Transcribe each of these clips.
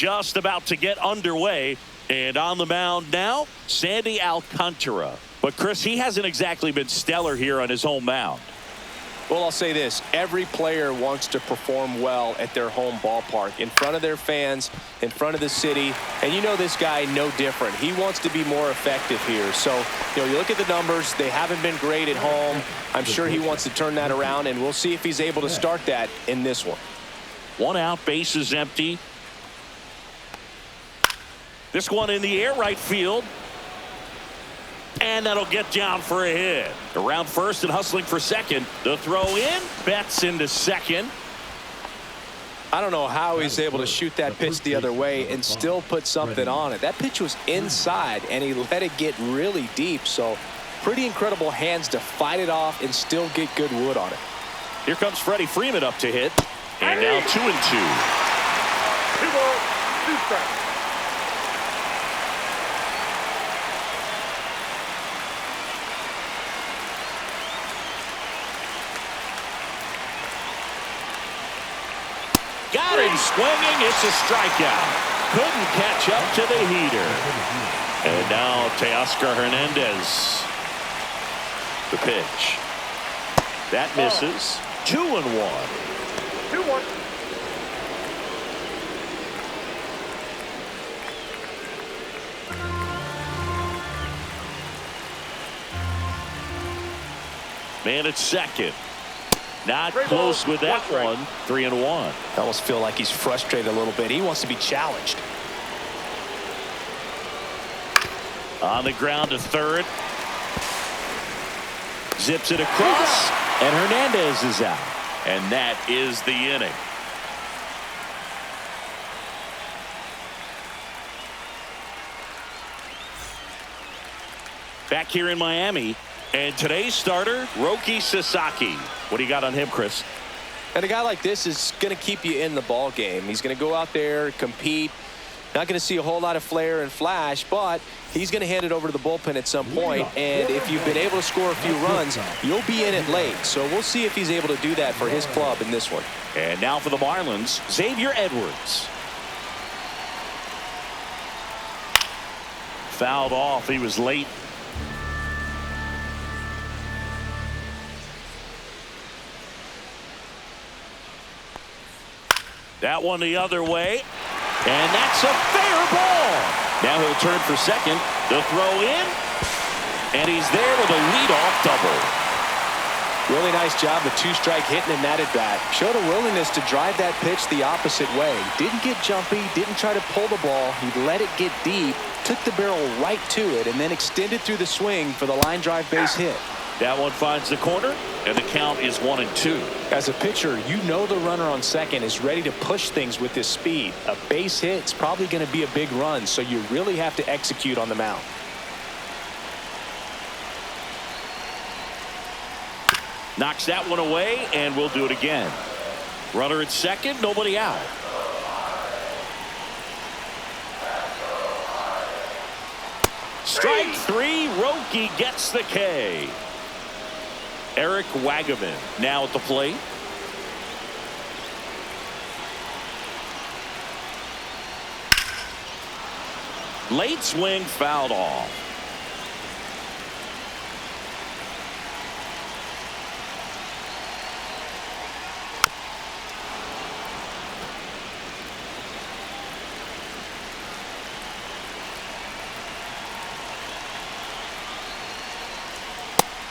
just about to get underway. And on the mound now, Sandy Alcantara. But, Chris, he hasn't exactly been stellar here on his home mound. Well, I'll say this. Every player wants to perform well at their home ballpark, in front of their fans, in front of the city. And you know this guy no different. He wants to be more effective here. So, you look at the numbers. They haven't been great at home. I'm sure he wants to turn that around, and we'll see if he's able to start that in this one. 1 out, bases empty. This one in the air, right field. And that'll get down for a hit. Around first and hustling for second. The throw in. Betts into second. I don't know how he's able to shoot that pitch the other way and still put something on it. That pitch was inside, and he let it get really deep. So pretty incredible hands to fight it off and still get good wood on it. Here comes Freddie Freeman up to hit. And now 2-2. 2 balls, 2 strikes. Got him swinging. It's a strikeout. Couldn't catch up to the heater. And now Teoscar Hernandez. The pitch. That misses. 2-1. 2-1. Man at second. Not close with that one. 3-1. I almost feel like he's frustrated a little bit. He wants to be challenged. On the ground to third. Zips it across. And Hernandez is out. And that is the inning. Back here in Miami. And today's starter, Roki Sasaki. What do you got on him, Chris? And a guy like this is going to keep you in the ball game. He's going to go out there, compete. Not going to see a whole lot of flair and flash, but he's going to hand it over to the bullpen at some point. And if you've been able to score a few runs, you'll be in it late. So we'll see if he's able to do that for his club in this one. And now for the Marlins, Xavier Edwards. Fouled off. He was late. That one the other way. And that's a fair ball. Now he'll turn for second. The throw in. And he's there with a leadoff double. Really nice job with 2-strike hitting in that at bat. Showed a willingness to drive that pitch the opposite way. Didn't get jumpy. Didn't try to pull the ball. He let it get deep. Took the barrel right to it. And then extended through the swing for the line drive base hit. That one finds the corner, and the count is 1-2. As a pitcher, you know the runner on second is ready to push things with his speed. A base hit is probably going to be a big run, so you really have to execute on the mound. Knocks that one away, and we'll do it again. Runner at second, nobody out. Strike 3, Roki gets the K. Eric Wagaman now at the plate. Late swing fouled off.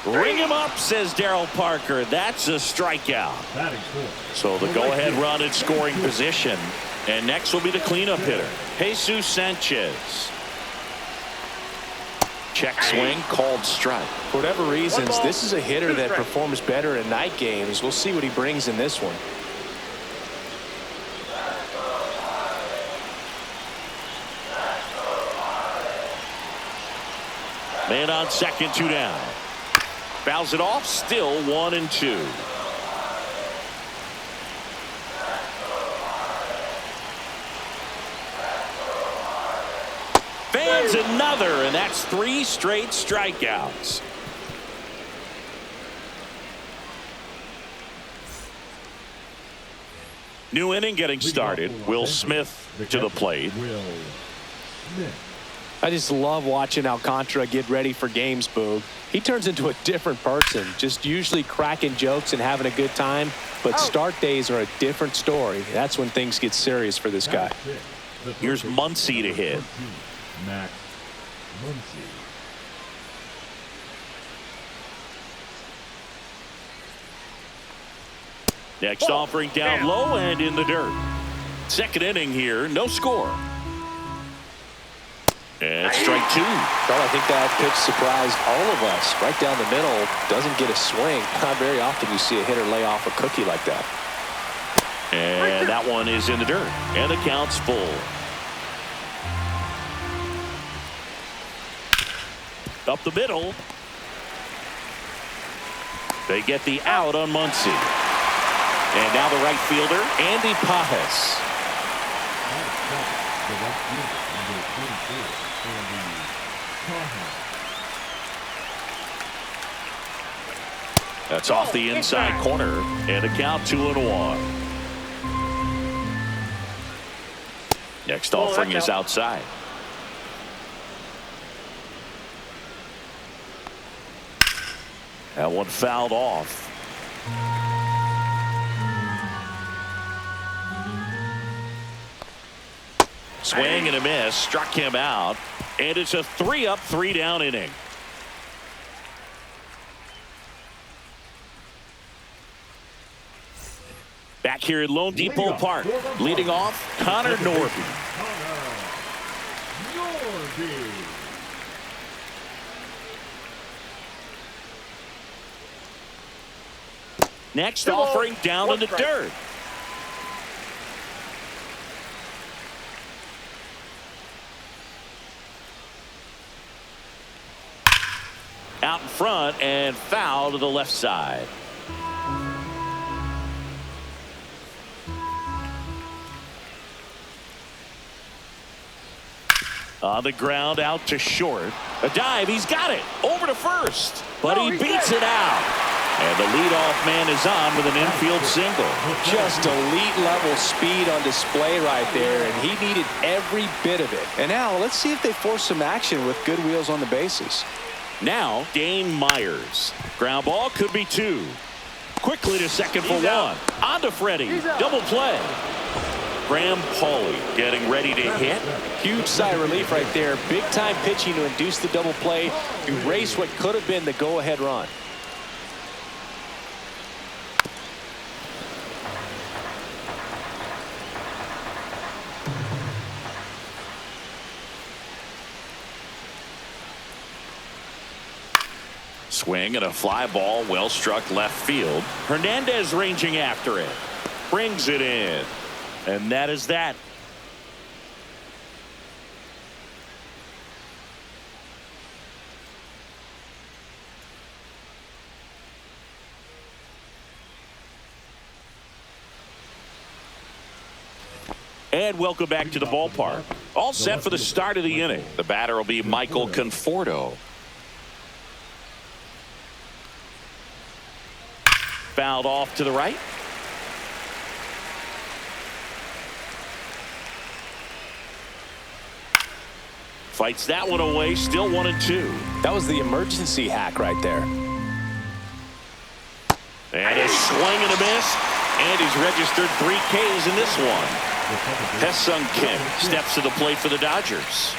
Ring him up, says Darryl Parker. That's a strikeout. So the go-ahead run in scoring position. And next will be the cleanup hitter, Jesus Sanchez. Check swing, called strike. For whatever reasons, this is a hitter that performs better in night games. We'll see what he brings in this one. Man on second, 2 down. Fouls it off, still 1-2. Fans another, and that's 3 straight strikeouts. New inning getting started. Will Smith to the plate. I just love watching Alcantara get ready for games, Boog. He turns into a different person, just usually cracking jokes and having a good time. But start days are a different story. That's when things get serious for this guy. Here's Muncy to hit. Next offering down low and in the dirt. Second inning here, no score. And strike two. Well, I think that pitch surprised all of us. Right down the middle, doesn't get a swing. Not very often you see a hitter lay off a cookie like that. And that one is in the dirt. And the count's full. Up the middle. They get the out on Muncy. And now the right fielder, Andy Pajes. That's off the inside corner, and a count 2-1. Next offering is outside. That one fouled off. Swing and a miss, struck him out, and it's a 3-up, 3-down inning. Back here at Lone Depot Park, leading off, Connor Norby. Next offering down in the dirt. Out in front and foul to the left side. On the ground out to short. A dive. He's got it. Over to first. But he beats it out. And the leadoff man is on with an infield single. Just elite level speed on display right there. And he needed every bit of it. And now let's see if they force some action with good wheels on the bases. Now Dane Myers. Ground ball could be two. Quickly to second for one. On to Freddie. Double play. Graham Pauley getting ready to hit. Huge sigh of relief right there. Big time pitching to induce the double play. Erase what could have been the go-ahead run. Swing and a fly ball well struck left field. Hernandez ranging after it. Brings it in. And that is that. And welcome back to the ballpark. All set for the start of the inning. The batter will be Michael Conforto. Fouled off to the right. Fights that one away. Still 1-2. That was the emergency hack right there. And a swing and a miss. And he's registered 3 Ks in this one. Hesung Kim steps to the plate for the Dodgers.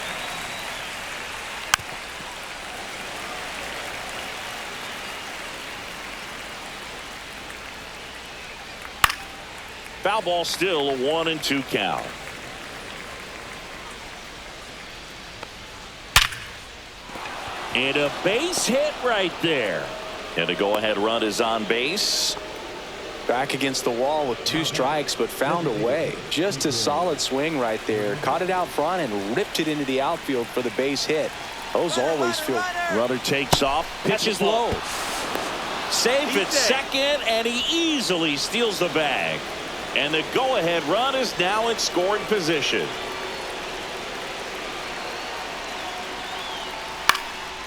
Foul ball, still a 1-2 count. And a base hit right there. And a go-ahead run is on base. Back against the wall with 2 strikes, but found a way. Just a solid swing right there. Caught it out front and ripped it into the outfield for the base hit. Those always feel. Runner takes off, pitches low. Safe at second, and he easily steals the bag. And the go-ahead run is now in scoring position.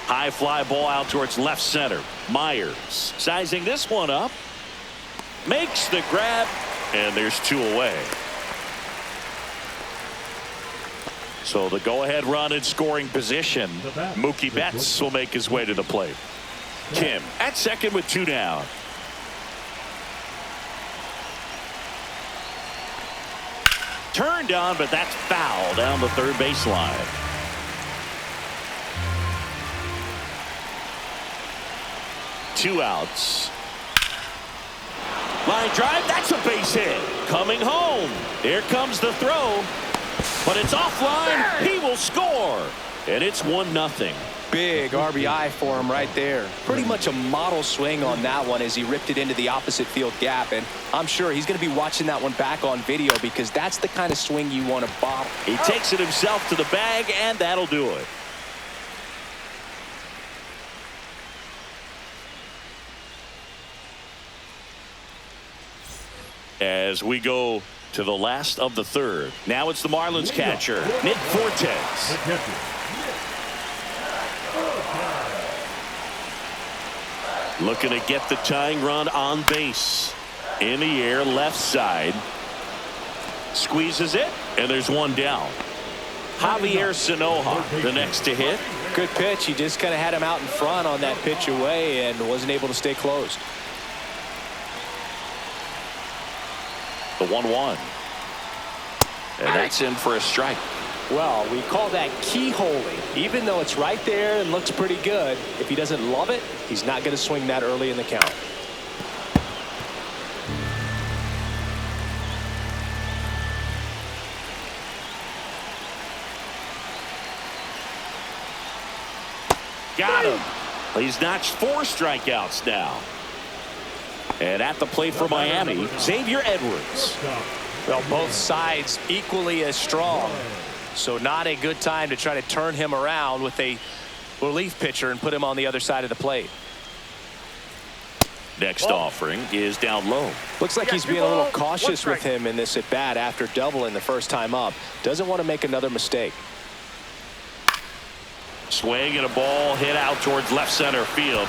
High fly ball out towards left center. Myers sizing this one up. Makes the grab And there's 2 away. So the go-ahead run in scoring position. Mookie Betts will make his way to the plate. Kim at second with 2 down. Turned on, but that's foul down the third baseline. Two outs. Line drive, that's a base hit. Coming home. Here comes the throw. But it's offline. He will score. And it's 1-0. Big RBI for him right there. Pretty much a model swing on that one as he ripped it into the opposite field gap. And I'm sure he's going to be watching that one back on video because that's the kind of swing you want to bottle. He takes it himself to the bag, and that'll do it. As we go to the last of the third. Now it's the Marlins catcher, Nick Fortes. Looking to get the tying run on base. In the air, left side. Squeezes it, and there's 1 down. Javier Sanoja, the next to hit. Good pitch. He just kind of had him out in front on that pitch away and wasn't able to stay closed. The 1-1. And that's in for a strike. Well, we call that keyholing. Even though it's right there and looks pretty good, if he doesn't love it, he's not going to swing that early in the count. Got him. He's notched 4 strikeouts now. And at the plate for Miami, Xavier Edwards. Well, both sides equally as strong. So not a good time to try to turn him around with a relief pitcher and put him on the other side of the plate. Next offering is down low. Looks like he's being a little cautious with him in this at bat after doubling the first time up. Doesn't want to make another mistake. Swing and a ball hit out towards left center field.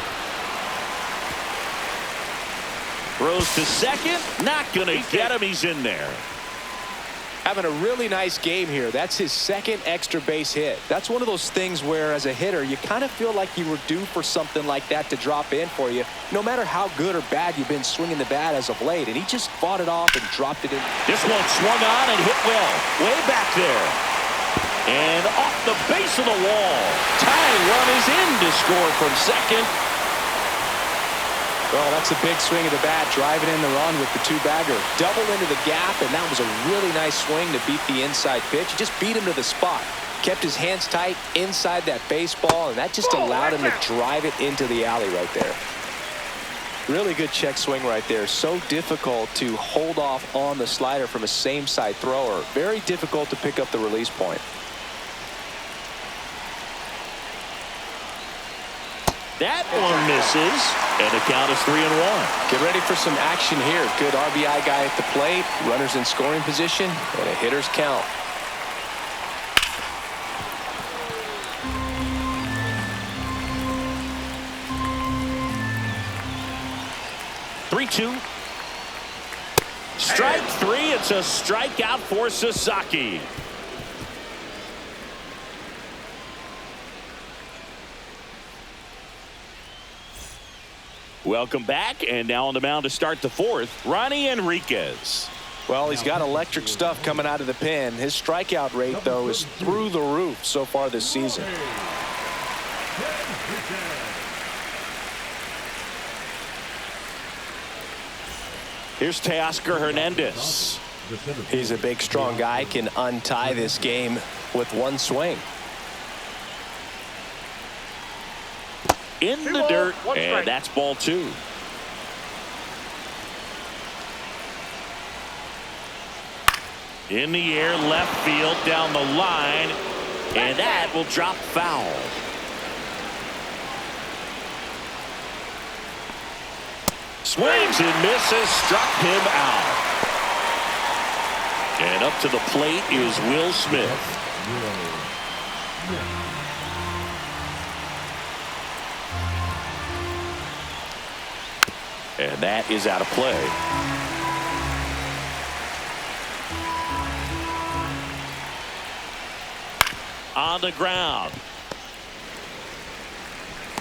Throws to second. Not going to get him. He's in there. Having a really nice game here. That's his second extra base hit. That's one of those things where as a hitter you kind of feel like you were due for something like that to drop in for you, no matter how good or bad you've been swinging the bat as of late. And he just fought it off and dropped it in. This one swung on and hit well. Way back there. And off the base of the wall. Tying run is in to score from second. Well, that's a big swing of the bat, driving in the run with the 2-bagger. Double into the gap, and that was a really nice swing to beat the inside pitch. He just beat him to the spot. Kept his hands tight inside that baseball, and that just allowed him to drive it into the alley right there. Really good check swing right there. So difficult to hold off on the slider from a same-side thrower. Very difficult to pick up the release point. That one misses, and the count is 3-1. Get ready for some action here. Good RBI guy at the plate, runners in scoring position, and a hitter's count. Three-two. Strike 3. It's a strikeout for Sasaki. Welcome back, and now on the mound to start the 4th, Ronnie Enriquez. Well, he's got electric stuff coming out of the pen. His strikeout rate, though, is through the roof so far this season. Here's Teoscar Hernandez. He's a big, strong guy, can untie this game with one swing. In the dirt, and that's ball 2. In the air, left field, down the line, and that will drop foul. Swings and misses, struck him out. And up to the plate is Will Smith. And that is out of play. On the ground.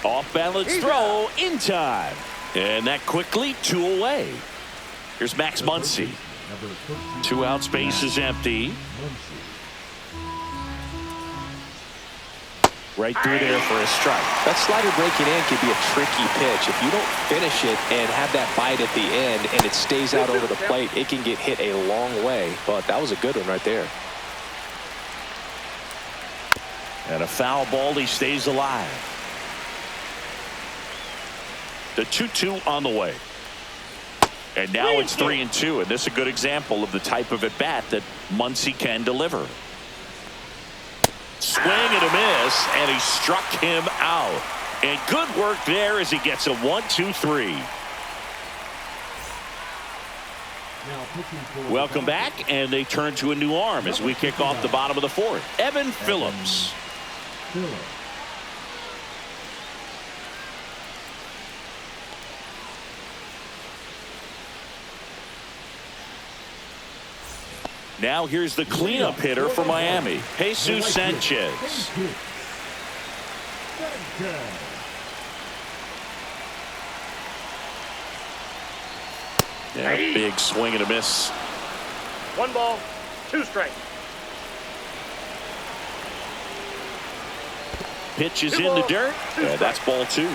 Off balance throw in time. And that quickly 2 away. Here's Max Muncy. 2 outs, base is empty. Right through there for a strike. That slider breaking in can be a tricky pitch. If you don't finish it and have that bite at the end and it stays out over the plate, it can get hit a long way. But that was a good one right there. And a foul ball, he stays alive. The 2-2 on the way. And now it's 3-2, and this is a good example of the type of at-bat that Muncy can deliver. Swing and a miss, and he struck him out. And good work there as he gets a 1-2-3. Welcome back, and they turn to a new arm as we kick off the bottom of the 4th. Evan Phillips. Now here's the cleanup hitter for Miami, Jesus Sanchez. Yeah, big swing and a miss. 1 ball, 2 strikes. Pitch is in the dirt. That's ball 2.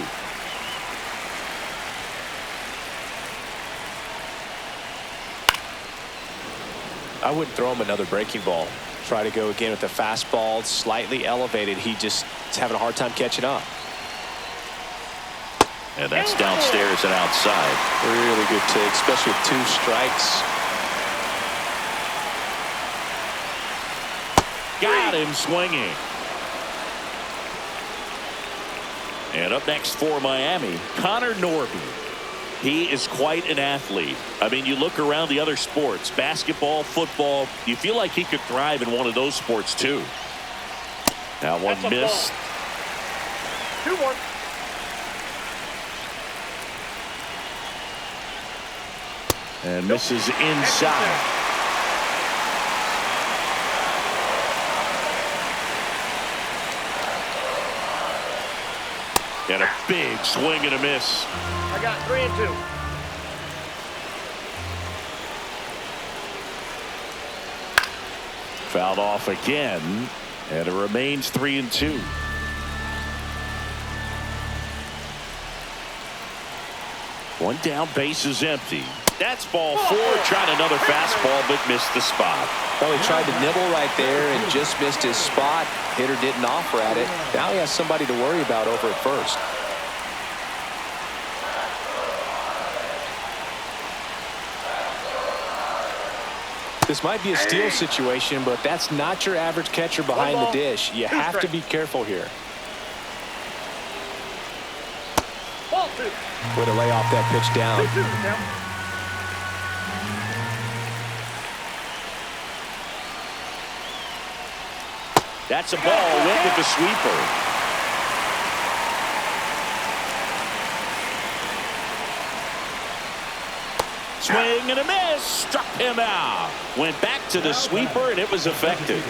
I wouldn't throw him another breaking ball. Try to go again with the fastball, slightly elevated. He just is having a hard time catching up. And that's downstairs and outside. Really good take, especially with 2 strikes. Got him swinging. And up next for Miami, Connor Norby. He is quite an athlete. I mean, you look around the other sports, basketball, football, you feel like he could thrive in one of those sports too. Now one missed. 2-1. And misses inside. And a big swing and a miss. I got 3-2. Fouled off again, and it remains 3-2. One down, base is empty. That's ball 4. Tried another fastball, but missed the spot. Well, he tried to nibble right there and just missed his spot. Hitter didn't offer at it. Now he has somebody to worry about over at first. This might be a steal situation, but that's not your average catcher behind the dish. You have to be careful here. Ball 2. Way to lay off that pitch down. 2-2 now. That's a ball. Went with the sweeper. Swing and a miss. Struck him out. Went back to the sweeper, and it was effective.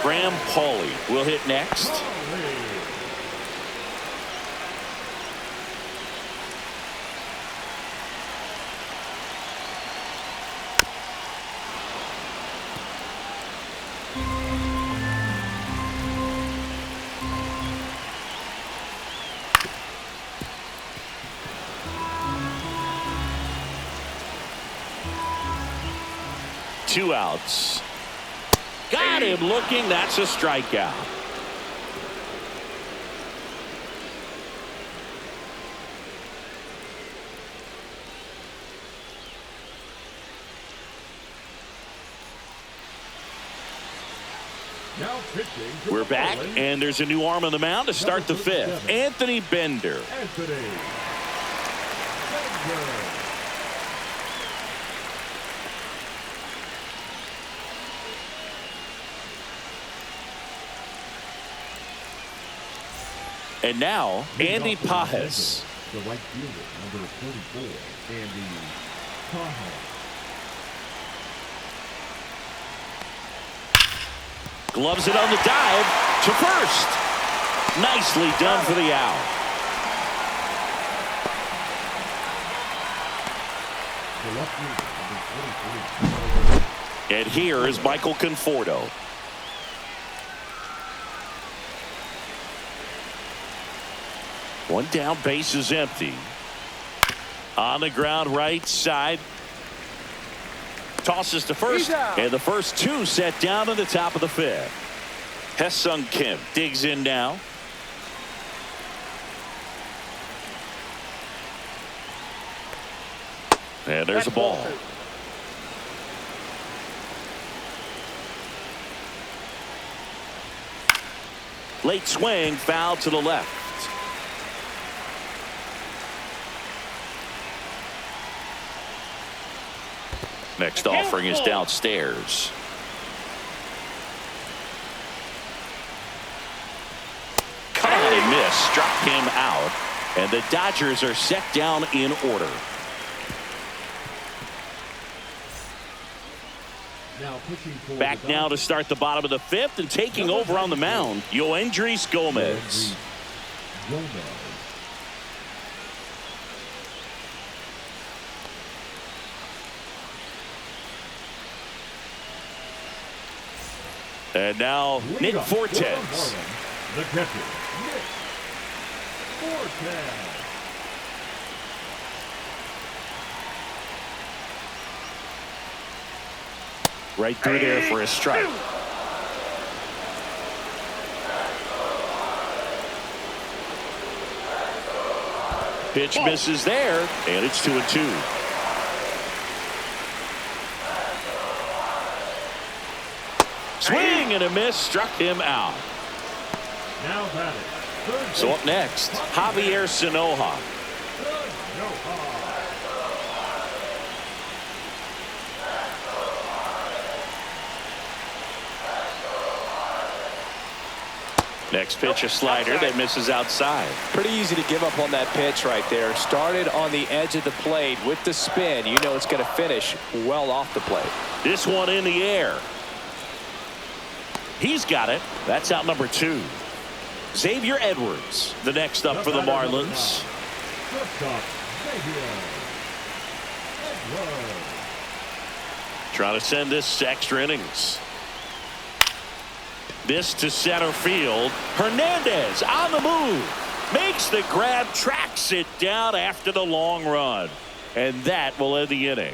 Graham Pauley will hit next. Two outs. Got him looking. That's a strikeout. Now pitching to We're the back, Marlins, and there's a new arm on the mound to start the 5th. Anthony Bender. Anthony Bender. And now, Andy Pajes. The right fielder, number 44, Andy Pajes. Gloves it on the dive to first. Nicely done for the out. The left fielder, number 23. And here is Michael Conforto. One down, base is empty. On the ground, right side. Tosses to first, and the first two set down in the top of the fifth. Hesung Kim digs in now. And there's a ball. Late swing, foul to the left. Next offering is downstairs. Caught a miss, struck him out, and the Dodgers are set down in order. Back now to start the bottom of the fifth, and taking over on the mound, Yoendrys Gomez. And now Nick Fortes. The catcher, Nick Fortes. Right through there for a strike. Pitch misses there, and it's 2-2. Swing and a miss, struck him out. Now batting. So up next, Javier Sanoja. Next pitch, a slider that misses outside. Pretty easy to give up on that pitch right there. Started on the edge of the plate with the spin. You know it's going to finish well off the plate. This one in the air. He's got it. That's out number 2. Xavier Edwards, the next up for the Marlins. Trying to send this to extra innings. This to center field. Hernandez on the move. Makes the grab, tracks it down after the long run. And that will end the inning.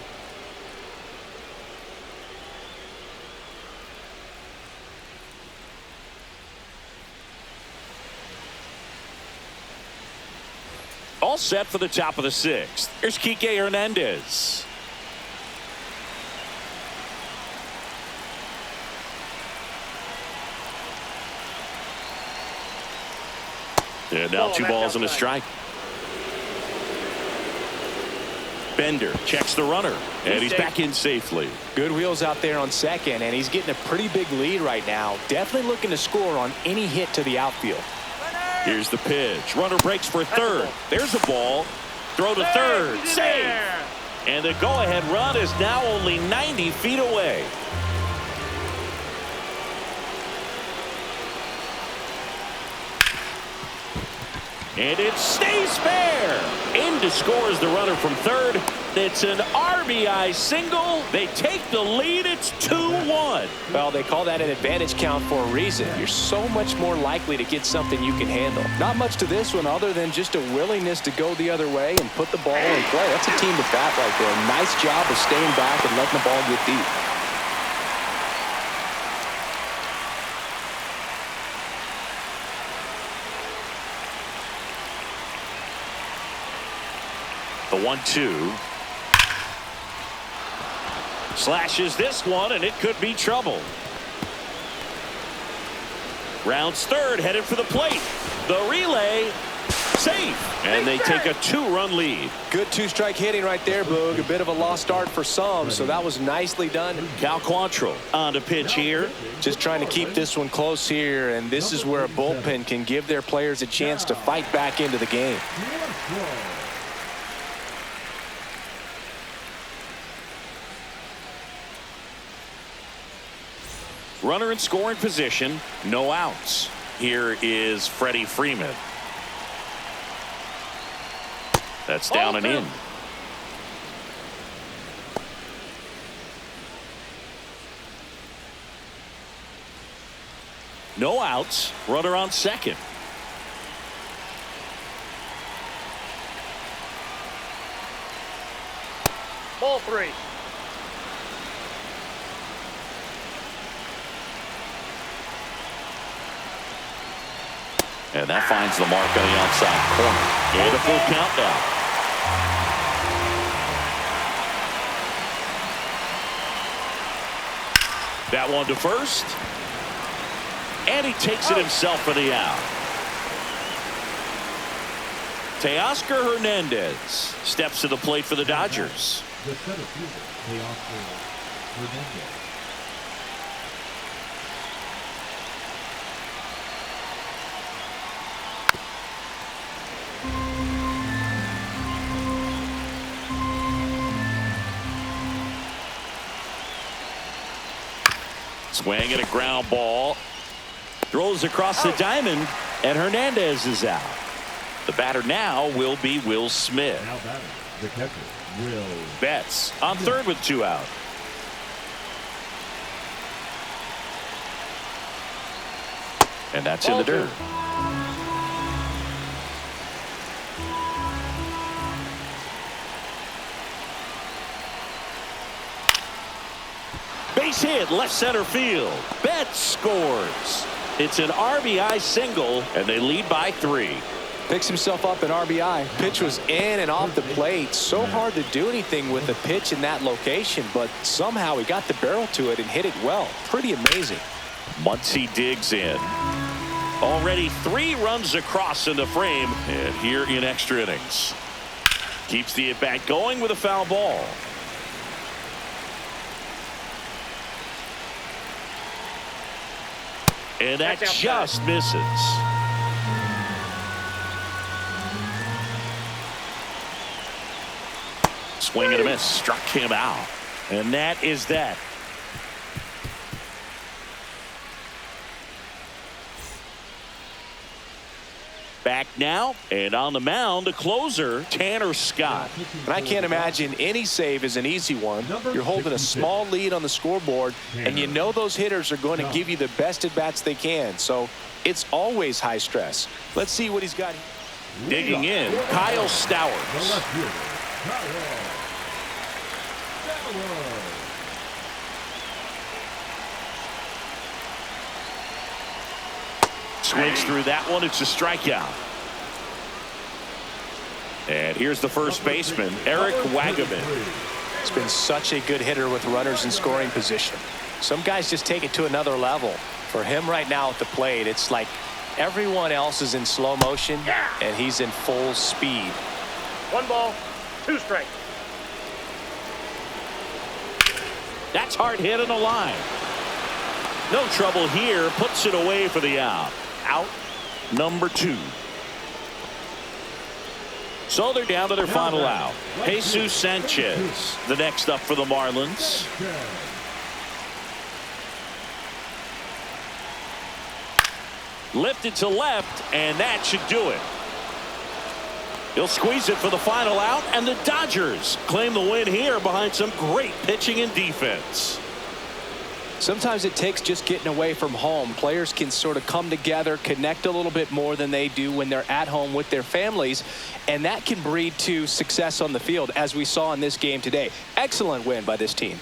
All set for the top of the 6th. Here's Kike Hernandez. And now 2 balls and a strike. Bender checks the runner, and he's back in safely. Good wheels out there on second, and he's getting a pretty big lead right now. Definitely looking to score on any hit to the outfield. Here's the pitch. Runner breaks for third. There's a ball. Throw to third. Save. And the go-ahead run is now only 90 feet away. And it stays fair. In to score is the runner from third. It's an RBI single. They take the lead. It's 2-1. Well, they call that an advantage count for a reason. You're so much more likely to get something you can handle. Not much to this one other than just a willingness to go the other way and put the ball in play. That's a team to bat right there. Nice job of staying back and letting the ball get deep. The 1-2. Slashes this one, and it could be trouble. Rounds third, headed for the plate. The relay, safe. And they take a 2-run lead. Good 2-strike hitting right there, Boog. A bit of a lost start for some, so that was nicely done. Cal Quantrill on the pitch here. Just trying to keep this one close here, and this is where a bullpen can give their players a chance to fight back into the game. Runner in scoring position, no outs. Here is Freddie Freeman. That's down and in. No outs. Runner on second. Ball 3. And that finds the mark on the outside corner. And a full count now. That one to first. And he takes it himself for the out. Teoscar Hernandez steps to the plate for the Dodgers. The center fielder, Teoscar Hernandez. Swing and a ground ball. Throws across the diamond, and Hernandez is out. The batter now will be Will Smith. Now batting, the catcher, Will Betts on third with 2 out. And that's in the dirt. Base hit, left center field. Betts scores. It's an RBI single, and they lead by 3. Picks himself up an RBI. Pitch was in and off the plate. So hard to do anything with a pitch in that location, but somehow he got the barrel to it and hit it well. Pretty amazing. Muncy digs in. Already 3 runs across in the frame, and here in extra innings. Keeps the at-bat going with a foul ball. And that just misses. Swing and a miss. Struck him out. And that is that. Back now, and on the mound, the closer, Tanner Scott. And I can't imagine any save is an easy one. You're holding a small lead on the scoreboard, and you know those hitters are going to give you the best at-bats they can. So it's always high stress. Let's see what he's got. Digging in, Kyle Stowers. the left fielder, Kyle Swings through that one. It's a strikeout. And here's the first baseman, Eric Wagaman. He's been such a good hitter with runners in scoring position. Some guys just take it to another level. For him right now at the plate, it's like everyone else is in slow motion, and he's in full speed. 1 ball, 2 strikes. That's hard hit on the line. No trouble here. Puts it away for the out. Out number 2. So they're down to their final out. Jesus Sanchez, the next up for the Marlins. Lifted to left, and that should do it. He'll squeeze it for the final out, and the Dodgers claim the win here behind some great pitching and defense. Sometimes it takes just getting away from home. Players can sort of come together, connect a little bit more than they do when they're at home with their families, and that can breed to success on the field, as we saw in this game today. Excellent win by this team.